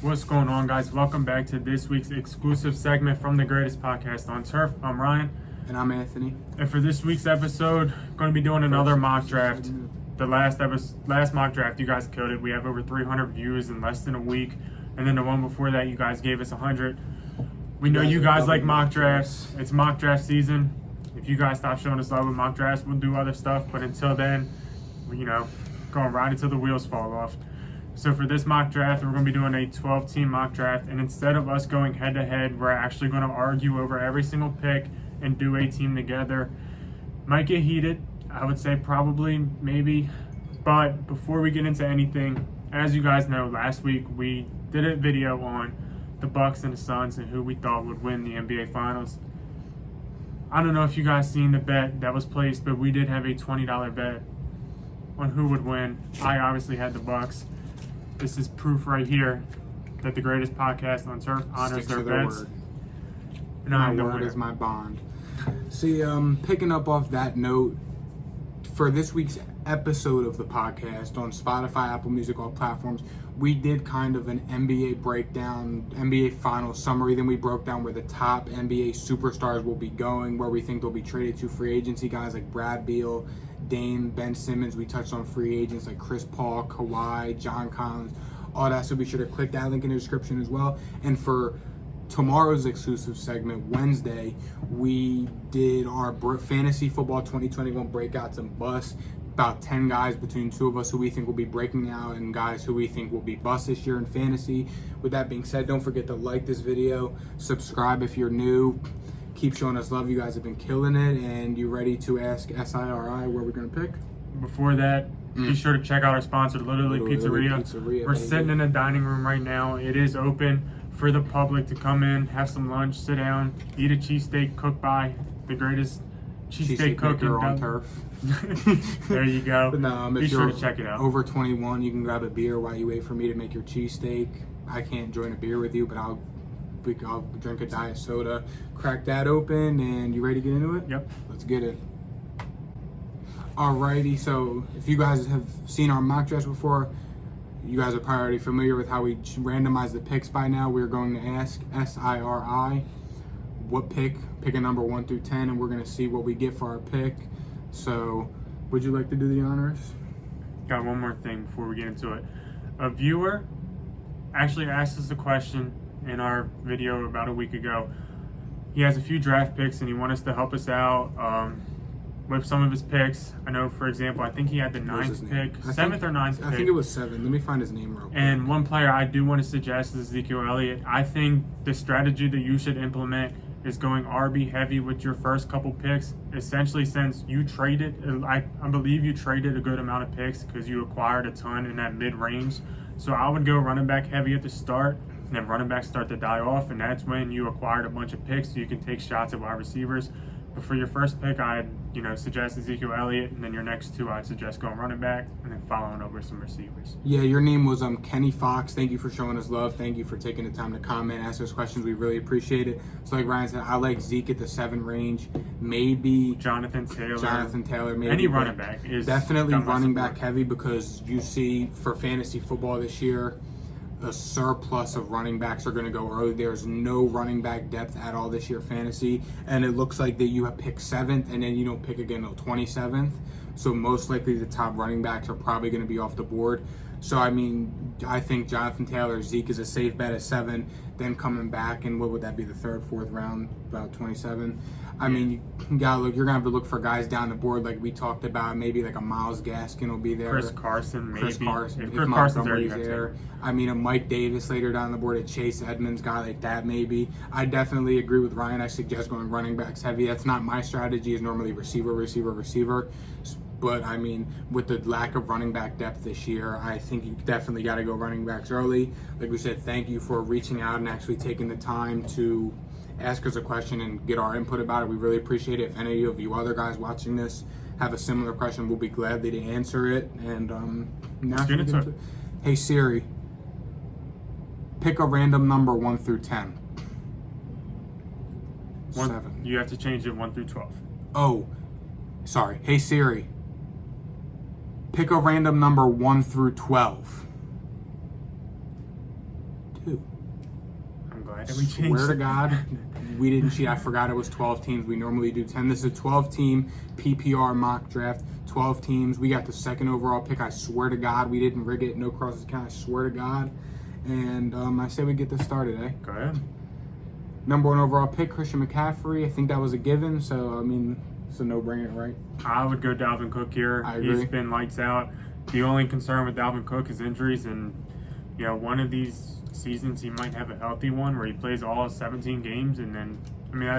What's going on, guys? Welcome back to this week's exclusive segment from the greatest podcast on turf. I'm Ryan. And I'm Anthony. And for this week's episode, going to be doing another mock draft. The last mock draft, you guys killed it. We have over 300 views in less than a week. And then the one before that, you guys gave us 100. We know you guys like mock drafts. It's mock draft season. If you guys stop showing us love with mock drafts, we'll do other stuff. But until then, going right until the wheels fall off. So for this mock draft, we're going to be doing a 12-team mock draft. And instead of us going head-to-head, we're actually going to argue over every single pick and do a team together. Might get heated. I would say probably, maybe. But before we get into anything, as you guys know, last week we did a video on the Bucks and the Suns and who we thought would win the NBA Finals. I don't know if you guys seen the bet that was placed, but we did have a $20 bet on who would win. I obviously had the Bucks. This is proof right here that the greatest podcast on turf honors their bets. And my word is my bond. See, picking up off that note, for this week's episode of the podcast on Spotify, Apple Music, all platforms, we did kind of an NBA breakdown, NBA final summary. Then we broke down where the top NBA superstars will be going, where we think they'll be traded to free agency, guys like Brad Beal, Dame, Ben Simmons. We touched on free agents like Chris Paul, Kawhi, John Collins, all that. So be sure to click that link in the description as well. And for tomorrow's exclusive segment, Wednesday, we did our fantasy football 2021 breakouts and busts. About 10 guys between two of us who we think will be breaking out and guys who we think will be bust this year in fantasy. With that being said, don't forget to like this video, subscribe if you're new. Keep showing us love. You guys have been killing it. And you ready to ask SIRI where we're going to pick? Before that, be sure to check out our sponsor, Literally Pizzeria. We're baby. sitting in a dining room right now. It is open for the public to come in, have some lunch, sit down, eat a cheesesteak cooked by the greatest cheesesteak cooker on turf. There you go. But be sure to check it out. Over 21, you can grab a beer while you wait for me to make your cheesesteak. I can't join a beer with you, but I'll drink a diet soda, crack that open, and you ready to get into it? Yep. Let's get it. Alrighty, so if you guys have seen our mock draft before, you guys are probably already familiar with how we randomize the picks by now. We're going to ask SIRI what pick a number 1 through 10, and we're going to see what we get for our pick. So, would you like to do the honors? Got one more thing before we get into it. A viewer actually asked us a question in our video about a week ago. He has a few draft picks and he wants us to help us out with some of his picks. I know, for example, I think he had the 9th pick, 7th or 9th pick. I think it was 7. Let me find his name real quick. And one player I do want to suggest is Ezekiel Elliott. I think the strategy that you should implement is going RB heavy with your first couple picks. Essentially, since you traded, I believe you traded a good amount of picks because you acquired a ton in that mid-range. So I would go running back heavy at the start, and then running backs start to die off, and that's when you acquired a bunch of picks so you can take shots at wide receivers. But for your first pick, I'd suggest Ezekiel Elliott, and then your next two, I'd suggest going running back and then following over some receivers. Yeah, your name was Kenny Fox. Thank you for showing us love. Thank you for taking the time to comment, ask us questions. We really appreciate it. So like Ryan said, I like Zeke at the 7 range. Maybe Jonathan Taylor. Maybe any running back is definitely running back heavy, because you see for fantasy football this year, a surplus of running backs are going to go early. There's no running back depth at all this year fantasy, and it looks like that you have picked 7th and then you don't pick again until 27th. So most likely the top running backs are probably going to be off the board. So I think Jonathan Taylor, Zeke is a safe bet at 7. Then coming back, and what would that be, the 3rd, 4th round, about 27. I mean, you're gonna have to look for guys down the board like we talked about. Maybe like a Myles Gaskin will be there. Chris Carson, maybe. If Chris Montgomery's there. I mean, a Mike Davis later down the board, a Chase Edmonds guy like that maybe. I definitely agree with Ryan. I suggest going running backs heavy. That's not my strategy. Is normally receiver. But I mean, with the lack of running back depth this year, I think you definitely got to go running backs early. Like we said, thank you for reaching out and actually taking the time to ask us a question and get our input about it. We really appreciate it. If any of you other guys watching this have a similar question, we'll be gladly to answer it. And now, hey Siri, pick a random number 1 through 10. 7. You have to change it 1 through 12. Oh, sorry. Hey Siri, pick a random number 1 through 12. 2. I'm glad that we changed. Swear to God, we didn't cheat. I forgot it was 12 teams. We normally do 10. This is a 12-team PPR mock draft. 12 teams. We got the second overall pick. I swear to God, we didn't rig it. No crosses count. I swear to God. And I say we get this started, eh? Go ahead. Number 1 overall pick, Christian McCaffrey. I think that was a given. So, I mean, it's a no-brainer, right? I would go Dalvin Cook here. I agree. He's been lights out. The only concern with Dalvin Cook is injuries. And, you know, one of these seasons he might have a healthy one where he plays all 17 games. And then, I mean,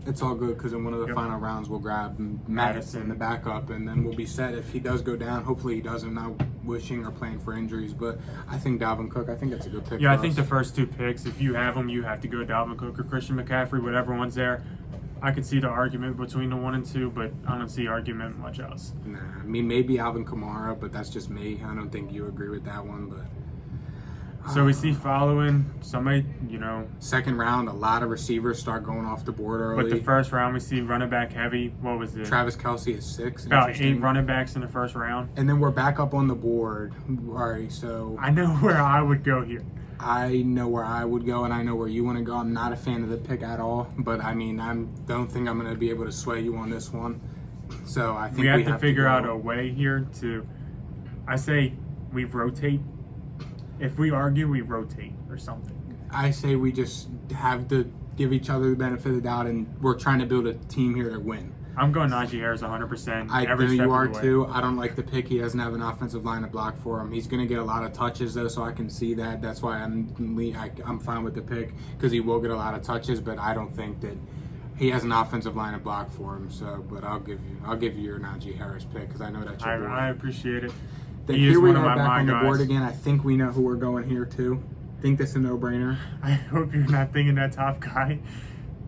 it's all good because in one of the final rounds we'll grab Madison, the backup, and then we'll be set. If he does go down, hopefully he doesn't. Not wishing or playing for injuries, but I think Dalvin Cook. I think that's a good pick. Yeah, I think the first 2 picks, if you have them, you have to go Dalvin Cook or Christian McCaffrey, whatever one's there. I could see the argument between the 1 and 2, but I don't see argument much else. Nah, I mean maybe Alvin Kamara, but that's just me. I don't think you agree with that one, but. So we see following somebody, you know. Second round, a lot of receivers start going off the board early. But the first round, we see running back heavy. What was it? Travis Kelce is 6. About 8 running backs in the first round. And then we're back up on the board. All right, so. I know where I would go here. I know where I would go, and I know where you want to go. I'm not a fan of the pick at all, but I mean, don't think I'm going to be able to sway you on this one. So I think we have to figure out a way here to. I say we rotate. If we argue, we rotate or something. I say we just have to give each other the benefit of the doubt, and we're trying to build a team here to win. I'm going Najee Harris 100%. I know you are too. I don't like the pick. He doesn't have an offensive line to block for him. He's going to get a lot of touches though, so I can see that. That's why I'm fine with the pick because he will get a lot of touches, but I don't think that he has an offensive line to block for him. So, but I'll give you your Najee Harris pick because I know that's your boy. I appreciate it. Then here we are back on the board again. I think we know who we're going here too. Think that's a no-brainer. I hope you're not thinking that top guy.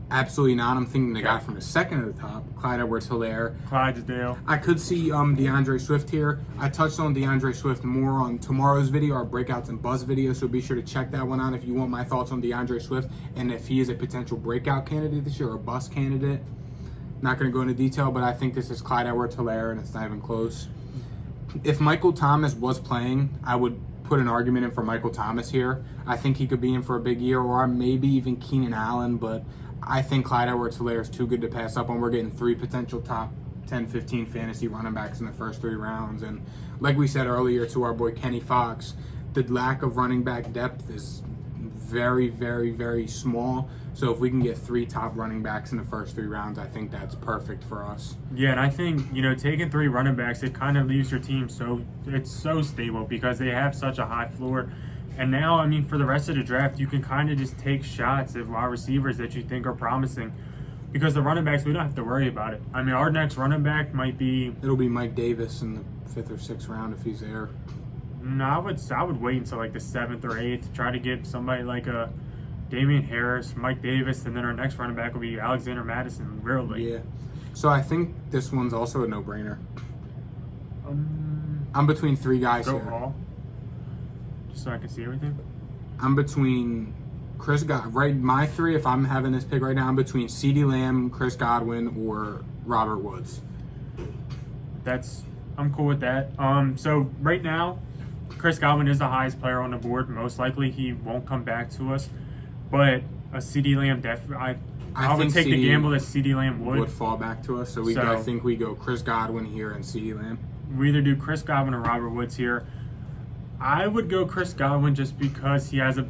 Absolutely not. I'm thinking the guy from the second at the top, Clyde Edwards-Helaire. Clydesdale. I could see DeAndre Swift here. I touched on DeAndre Swift more on tomorrow's video, our Breakouts and Bust video, so be sure to check that one out if you want my thoughts on DeAndre Swift and if he is a potential breakout candidate this year or a bust candidate. Not going to go into detail, but I think this is Clyde Edwards-Helaire, and it's not even close. If Michael Thomas was playing, I would put an argument in for Michael Thomas here. I think he could be in for a big year, or maybe even Keenan Allen, but I think Clyde Edwards-Helaire is too good to pass up on. We're getting 3 potential top 10, 15 fantasy running backs in the first 3 rounds. And like we said earlier to our boy Kenny Fox, the lack of running back depth is very, very, very small. So if we can get 3 top running backs in the first 3 rounds, I think that's perfect for us. Yeah, and I think, taking 3 running backs, it kind of leaves your team so stable because they have such a high floor. And now, I mean, for the rest of the draft, you can kind of just take shots at wide receivers that you think are promising. Because the running backs, we don't have to worry about it. I mean, our next running back might be... It'll be Mike Davis in the 5th or 6th round if he's there. No, I would wait until like the 7th or 8th to try to get somebody like a Damian Harris, Mike Davis, and then our next running back will be Alexander Madison, really. Yeah. So I think this one's also a no-brainer. I'm between 3 guys go here. All. Just so I can see everything. I'm between Chris Godwin. Right, my 3, if I'm having this pick right now, I'm between CeeDee Lamb, Chris Godwin, or Robert Woods. I'm cool with that. So right now, Chris Godwin is the highest player on the board. Most likely he won't come back to us. But a CeeDee Lamb, I would take the gamble that CeeDee Lamb would fall back to us. So I think we go Chris Godwin here and CeeDee Lamb. We either do Chris Godwin or Robert Woods here. I would go Chris Godwin just because he has a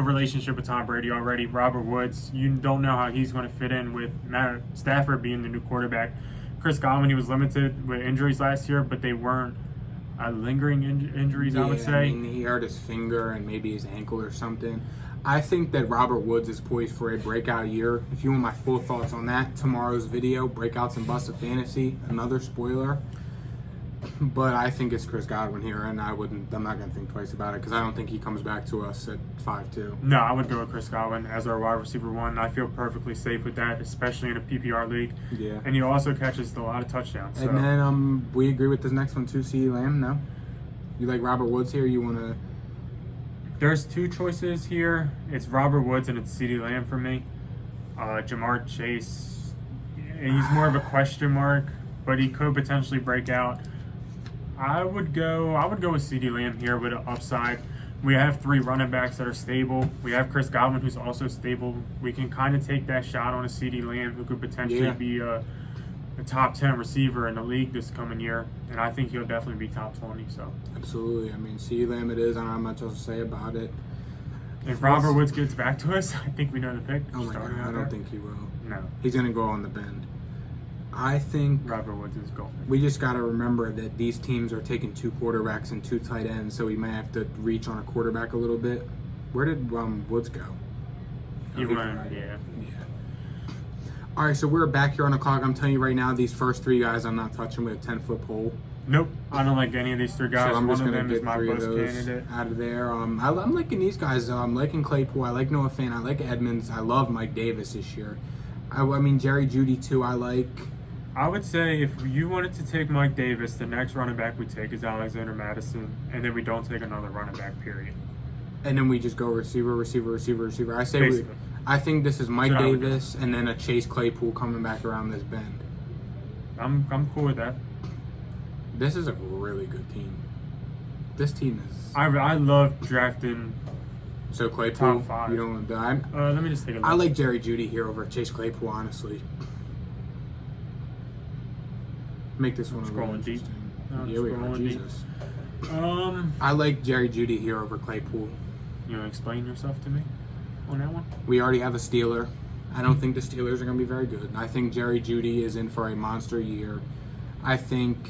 relationship with Tom Brady already. Robert Woods, you don't know how he's going to fit in with Matt Stafford being the new quarterback. Chris Godwin, he was limited with injuries last year, but they weren't lingering injuries, I would say. I mean, he hurt his finger and maybe his ankle or something. I think that Robert Woods is poised for a breakout year. If you want my full thoughts on that, tomorrow's video, Breakouts and Bust of Fantasy, another spoiler. But I think it's Chris Godwin here, and I'm not going to think twice about it because I don't think he comes back to us at 5-2. No, I would go with Chris Godwin as our wide receiver 1. I feel perfectly safe with that, especially in a PPR league. Yeah. And he also catches a lot of touchdowns. So. And then we agree with this next one too, CeeDee Lamb, no? You like Robert Woods here? You want to... There's 2 choices here. It's Robert Woods and it's CeeDee Lamb for me. Jamar Chase, he's more of a question mark, but he could potentially break out. I would go with CeeDee Lamb here with an upside. We have 3 running backs that are stable. We have Chris Godwin, who's also stable. We can kind of take that shot on a CeeDee Lamb, who could potentially be a top 10 receiver in the league this coming year, and I think he'll definitely be top 20. So absolutely. I mean, CeeDee Lamb it is. I don't have much else to say about it. If Robert Woods gets back to us, I think we know the pick. Oh my God, I don't think he will. No. He's going to go on the bend. I think Robert Woods is golden. We just got to remember that these teams are taking 2 quarterbacks and 2 tight ends, so we might have to reach on a quarterback a little bit. Where did Woods go? Yeah. All right, so we're back here on the clock. I'm telling you right now, these first 3 guys I'm not touching with a 10-foot pole. Nope, I don't like any of these 3 guys. So I'm just One of going them to is get my 3 of best those candidate. out of there. I'm liking these guys, though. I'm liking Claypool. I like Noah Fant. I like Edmonds. I love Mike Davis this year. I mean, Jerry Jeudy, too, I like. I would say if you wanted to take Mike Davis, the next running back we take is Alexander Madison, and then we don't take another running back, period. And then we just go receiver. I think this is Mike Davis and then a Chase Claypool coming back around this bend. I'm cool with that. This is a really good team. This team is. I love drafting. So Claypool, top 5. You don't. Let me just take a look. I like Jerry Jeudy here over Chase Claypool, honestly. Make this one scrolling deep. Yeah, we are. Jesus. Deep. I like Jerry Jeudy here over Claypool. You want to explain yourself to me on that one? We already have a Steeler. I don't think the Steelers are going to be very good. I think Jerry Jeudy is in for a monster year. I think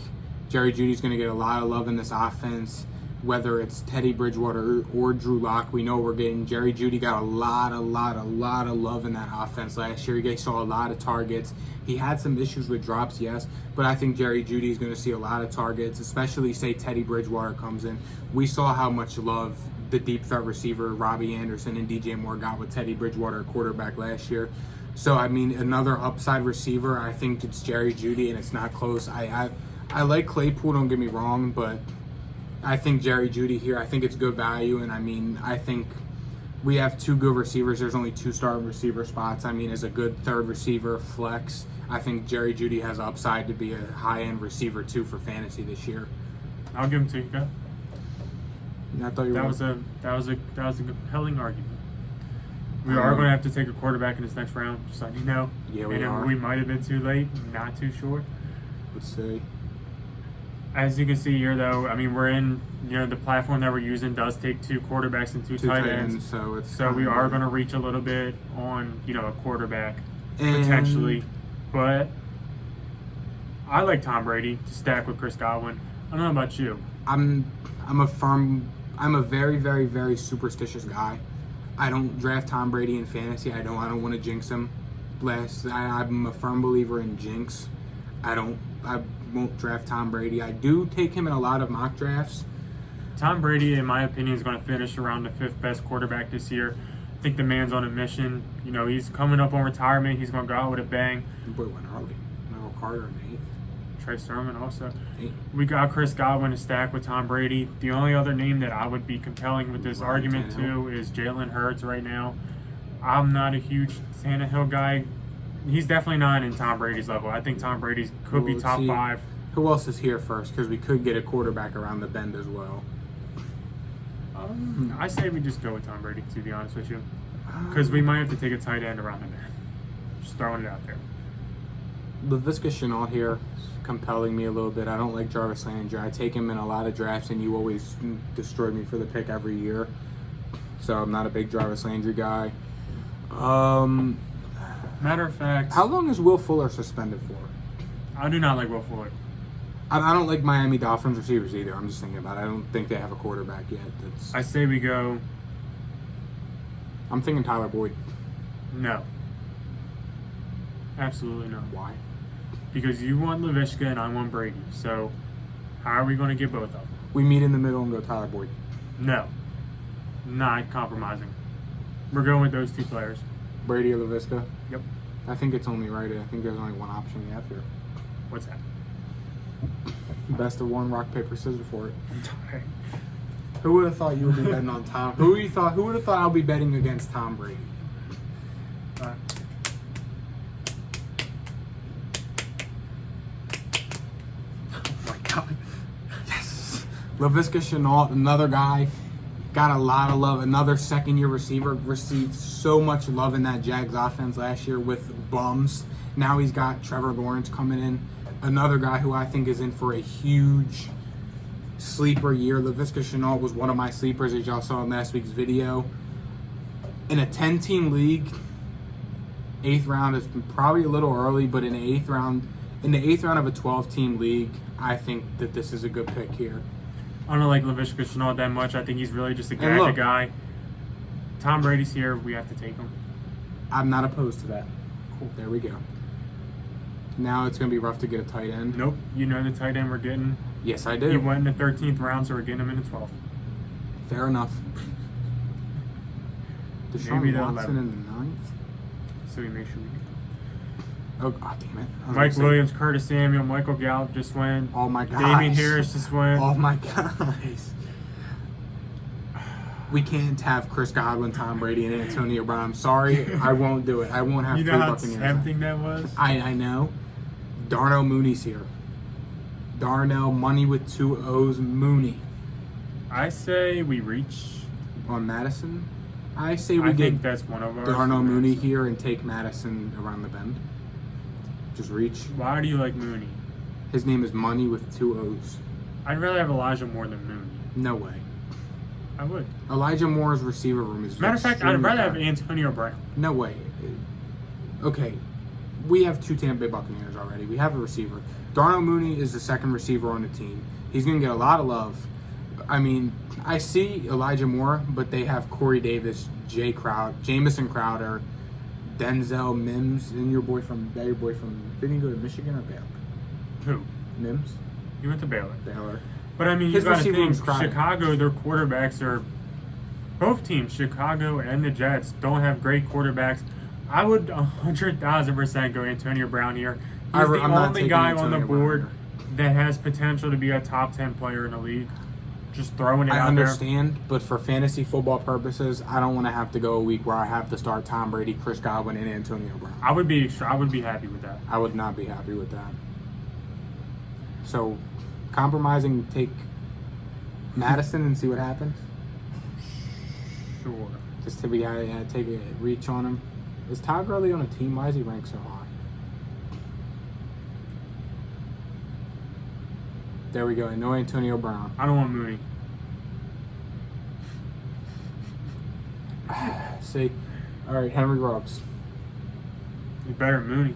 Jerry Judy's going to get a lot of love in this offense, whether it's Teddy Bridgewater or Drew Lock. We know we're getting Jerry Jeudy got a lot of love in that offense last year. He saw a lot of targets. He had some issues with drops, yes, but I think Jerry Jeudy is going to see a lot of targets, especially say Teddy Bridgewater comes in. We saw how much love the deep threat receiver Robbie Anderson and DJ Moore got with Teddy Bridgewater at quarterback last year. So, I mean, another upside receiver, I think it's Jerry Jeudy, and it's not close. I like Claypool, don't get me wrong, but I think Jerry Jeudy here, I think it's good value, and I mean, I think we have 2 good receivers. There's only 2 starting receiver spots. I mean, as a good third receiver flex, I think Jerry Jeudy has upside to be a high-end receiver, too, for fantasy this year. I'll give him to you. Go. I thought you that was a compelling argument. We are going to have to take a quarterback in this next round, just letting you know. Yeah, we are. We might have been too late, not too short. Let's see. As you can see here, though, I mean, we're in, the platform that we're using does take 2 quarterbacks and 2 tight ends. So we are going to reach a little bit on, a quarterback potentially. But I like Tom Brady to stack with Chris Godwin. I don't know about you. I'm a very, very, very superstitious guy. I don't draft Tom Brady in fantasy. I don't want to jinx him. I'm a firm believer in jinx. I won't draft Tom Brady. I do take him in a lot of mock drafts. Tom Brady, in my opinion, is going to finish around the 5th best quarterback this year. I think the man's on a mission. He's coming up on retirement. He's going to go out with a bang. Boy, went early. Michael Carter in 8th. Trey Sermon also. 8. We got Chris Godwin to stack with Tom Brady. The only other name that I would be compelling with this argument too is Jalen Hurts right now. I'm not a huge Tannehill guy. He's definitely not in Tom Brady's level. I think Tom Brady could be top 5. Who else is here first? Because we could get a quarterback around the bend as well. I say we just go with Tom Brady, to be honest with you. Because we might have to take a tight end around the bend. Just throwing it out there. Laviska Shenault here is compelling me a little bit. I don't like Jarvis Landry. I take him in a lot of drafts, and you always destroy me for the pick every year. So I'm not a big Jarvis Landry guy. Matter of fact, how long is Will Fuller suspended for? I do not like Will Fuller. I don't like Miami Dolphins receivers either. I'm just thinking about it. I don't think they have a quarterback yet. I say we go. I'm thinking Tyler Boyd. No. Absolutely no. Why? Because you want Laviska and I want Brady. So how are we going to get both of them? We meet in the middle and go Tyler Boyd. No. Not compromising. We're going with those 2 players. Brady or Laviska? Yep. I think it's only right. I think there's only one option we have here. What's that? Best of 1, rock, paper, scissors for it. Okay. Who would have thought you would be betting on Tom? Who would have thought I'll be betting against Tom Brady? Oh my God. LaVisca Chenault, another guy, got a lot of love. Another second-year receiver, received so much love in that Jags offense last year with bums. Now he's got Trevor Lawrence coming in. Another guy who I think is in for a huge sleeper year. LaVisca Chenault was one of my sleepers, as y'all saw in last week's video. In a 10-team league, 8th round is probably a little early, but in the 8th round of a 12-team league, I think that this is a good pick here. I don't like LaVisca Chenault that much. I think he's really just a gadget guy. Tom Brady's here. We have to take him. I'm not opposed to that. Cool. There we go. Now it's going to be rough to get a tight end. Nope. You know the tight end we're getting. Yes, I do. He went in the 13th round, so we're getting him in the 12th. Fair enough. Maybe Deshaun Watson in the 9th. So we make sure we get him. Oh, God damn it. Mike Williams, Curtis Samuel, Michael Gallup just went. All my guys. Damian Harris just went. All my guys. We can't have Chris Godwin, Tom Brady, and Antonio Brown. I'm sorry. I won't do it. I won't have You know how tempting that was? I know. Darnell Mooney's here. Darnell, money with 2 O's, Mooney. I say we reach. On Madison? I say we I get think that's one of ours. Darnell Mooney here and take Madison around the bend. Just reach. Why do you like Mooney? His name is Money with 2 O's. I'd rather have Elijah Moore than Mooney. No way. I would. Elijah Moore's receiver room is Matter of fact, I'd rather have Antonio Brown. No way. Okay, we have 2 Tampa Bay Buccaneers already. We have a receiver. Darnell Mooney is the second receiver on the team. He's going to get a lot of love. I mean, I see Elijah Moore, but they have Corey Davis, Jamison Crowder, Denzel Mims, and your boy from didn't he go to Michigan or Baylor? Who? Mims? He went to Baylor. Baylor. But I mean, you His got to receiver think, room's crowded. Chicago, their quarterbacks are, both teams, Chicago and the Jets, don't have great quarterbacks. I would 100,000% go Antonio Brown here. He's the only guy on the board that has potential to be a top 10 player in the league. Just throwing it out there. I understand, but for fantasy football purposes, I don't want to have to go a week where I have to start Tom Brady, Chris Godwin, and Antonio Brown. I would be happy with that. I would not be happy with that. So, compromising, take Madison and see what happens. Sure. Just to take a reach on him. Is Todd Gurley on a team? Why is he ranked so high? There we go. No Antonio Brown. I don't want Mooney. See? All right, Henry Ruggs. You better than Mooney.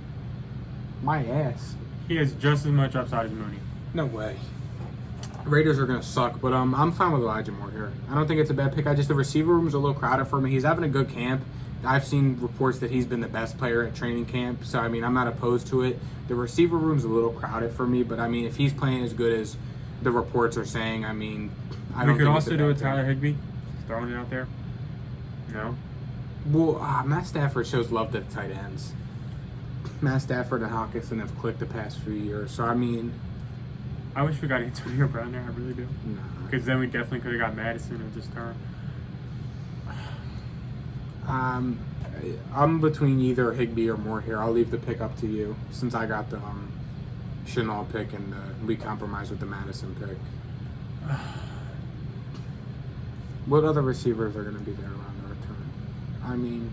My ass. He has just as much upside as Mooney. No way. Raiders are going to suck, but I'm fine with Elijah Moore here. I don't think it's a bad pick. The receiver room is a little crowded for me. He's having a good camp. I've seen reports that he's been the best player at training camp, so, I mean, I'm not opposed to it. The receiver room's a little crowded for me, but, I mean, if he's playing as good as the reports are saying, I mean, I don't think we could it's also a do bad a pick. Tyler Higbee. Throwing it out there. No? Well, Matt Stafford shows love to the tight ends. Matt Stafford and Hawkinson have clicked the past few years, so, I mean... I wish we got Antonio Brown there. I really do. Nah. Because then we definitely could have got Madison at this turn. I'm between either Higbee or Moore here. I'll leave the pick up to you since I got the Chenault pick and we compromise with the Madison pick. What other receivers are going to be there around the return? I mean,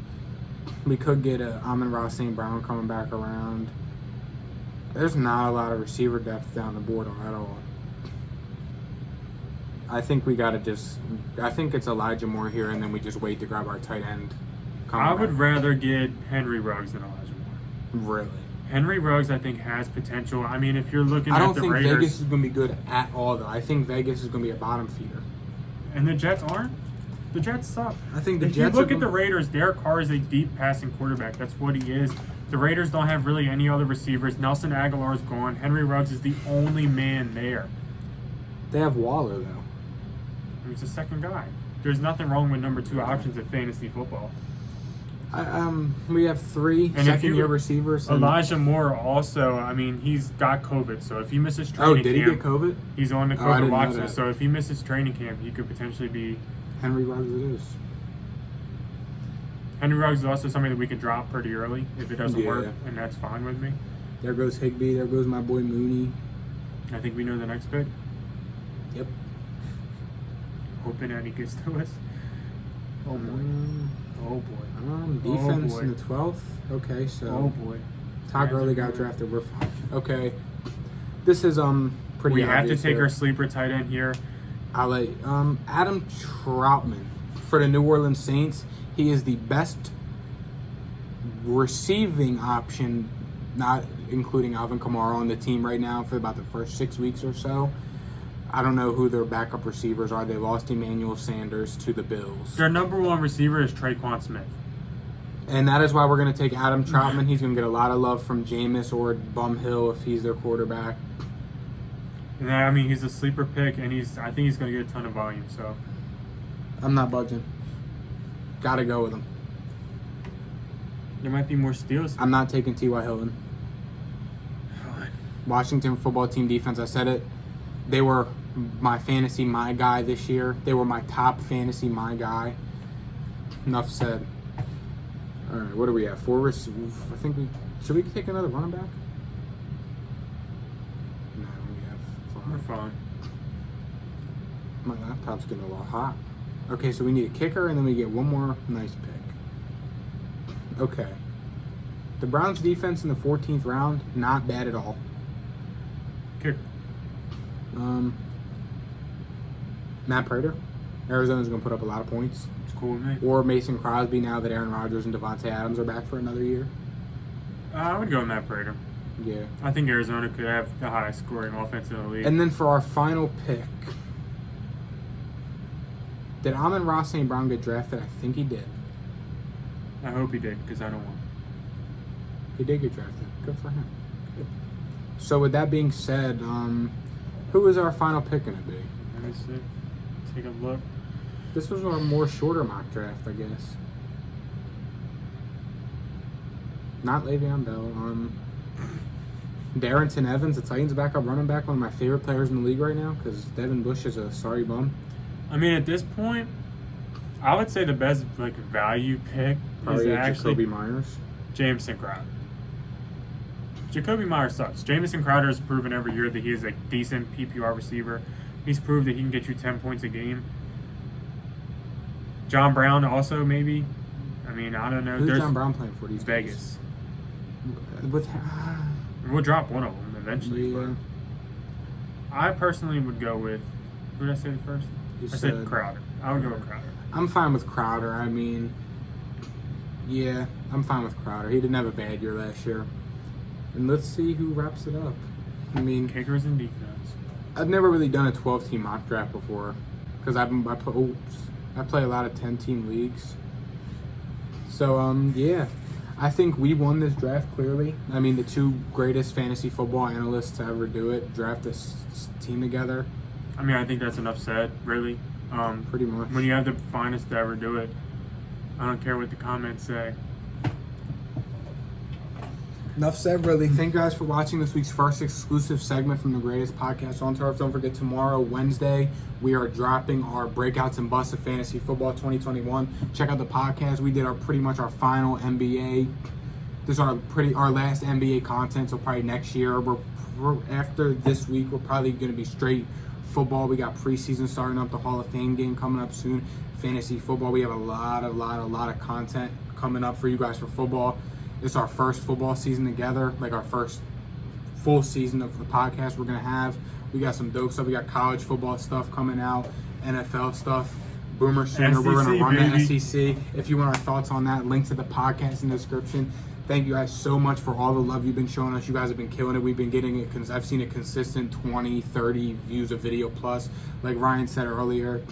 we could get Amon-Ra St. Brown coming back around. There's not a lot of receiver depth down the board at all. I think we got to I think it's Elijah Moore here, and then we just wait to grab our tight end. I would rather get Henry Ruggs than Elijah Moore. Really? Henry Ruggs, I think, has potential. I mean, if you're looking at the Raiders... I don't think Vegas is going to be good at all, though. I think Vegas is going to be a bottom feeder. And the Jets aren't? The Jets suck. I think the If Jets you look at the Raiders, Derek Carr is a deep passing quarterback. That's what he is. The Raiders don't have really any other receivers. Nelson Aguilar is gone. Henry Ruggs is the only man there. They have Waller, though. He's the second guy. There's nothing wrong with number 2 options in fantasy football. We have 3 second-year receivers. Elijah Moore also, I mean, he's got COVID, so if he misses training camp... Oh, did he get COVID? He's on the COVID watch list, so if he misses training camp, he could potentially be... Henry Ruggs it is. Henry Ruggs is also something that we could drop pretty early if it doesn't work, and that's fine with me. There goes Higbee. There goes my boy Mooney. I think we know the next pick. Yep. hoping that he gets to us. Oh boy. Oh boy. Defense Oh boy. in the 12th. Okay, so Oh boy. Todd Gurley got drafted. We're fine. Okay, this is pretty. We have to obvious take here. our sleeper tight end here. I'll let Adam Troutman for the New Orleans Saints. He is the best receiving option, not including Alvin Kamara on the team right now for about the first 6 weeks or so. I don't know who their backup receivers are. They lost Emmanuel Sanders to the Bills. Their number one receiver is Traquan Smith. And that is why we're going to take Adam Troutman. He's going to get a lot of love from Jameis or Bumhill if he's their quarterback. And I mean, he's a sleeper pick, and I think he's going to get a ton of volume. So I'm not budging. Got to go with him. there might be more steals. I'm not taking T.Y. Hilton. Fine. Washington football team defense, I said it. They were my fantasy my guy this year. They were my top fantasy my guy. Enough said. All right, what do we have? I think should we take another running back? No, we We're have 5. fine. My laptop's getting a little hot. Okay, so we need a kicker, and then we get one more nice pick. Okay. The Browns defense in the 14th round, not bad at all. Kick. Matt Prater. Arizona's going to put up a lot of points. It's cool with me. Or Mason Crosby now that Aaron Rodgers and Devontae Adams are back for another year. I would go with Matt Prater. Yeah. I think Arizona could have the highest scoring offense in the league. And then for our final pick, did Amon-Ra St. Brown get drafted? I think he did. I hope he did, because I don't want him. He did get drafted. Good for him. So with that being said, who is our final pick going to be? Let me see. Take a look. This was a more shorter mock draft, I guess. Not Le'Veon Bell. Darrington Evans, the Titans backup running back, one of my favorite players in the league right now, because Devin Bush is a sorry bum. I mean, at this point, I would say the best value pick Probably is actually Jacoby Myers. Jamison Crowder. Jacoby Myers sucks. Jamison Crowder has proven every year that he is a decent PPR receiver. He's proved that he can get you 10 points a game. John Brown also, maybe. I mean, I don't know. Who's There's John Brown playing for these Vegas. days? With We'll drop one of them eventually. yeah, But I personally would go with, who did I say first? You I said said- Crowder. I would go with Crowder. I'm fine with Crowder. I mean, yeah, I'm fine with Crowder. He didn't have a bad year last year. And let's see who wraps it up. I mean, Kickers and defense. I've never really done a 12-team mock draft before because I play a lot of 10-team leagues. So yeah, I think we won this draft clearly. I mean, the two greatest fantasy football analysts to ever do it draft this team together. I mean, I think that's enough said, really. Pretty much. When you have the finest to ever do it, I don't care what the comments say. Enough said, really. Thank you guys for watching this week's first exclusive segment from the greatest podcast on turf. Don't forget, tomorrow, Wednesday, we are dropping our Breakouts and Busts of Fantasy Football 2021. Check out the podcast. We did pretty much our final NBA. This is our last NBA content, so probably next year. After this week, we're probably going to be straight football. We got preseason starting up, the Hall of Fame game coming up soon. Fantasy football. We have a lot of content coming up for you guys for football. It's our first football season together, like our first full season of the podcast we're going to have. We got some dope stuff. We got college football stuff coming out, NFL stuff, Boomer Sooner. We're going to run baby. the SEC. If you want our thoughts on that, link to the podcast in the description. Thank you guys so much for all the love you've been showing us. You guys have been killing it. We've been getting it because I've seen a consistent 20, 30 views a video plus. Like Ryan said earlier,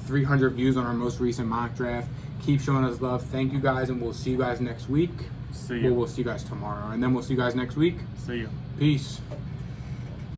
300 views on our most recent mock draft. Keep showing us love. Thank you guys, and we'll see you guys next week. See you. We'll see you guys tomorrow, and then we'll see you guys next week. See you. Peace.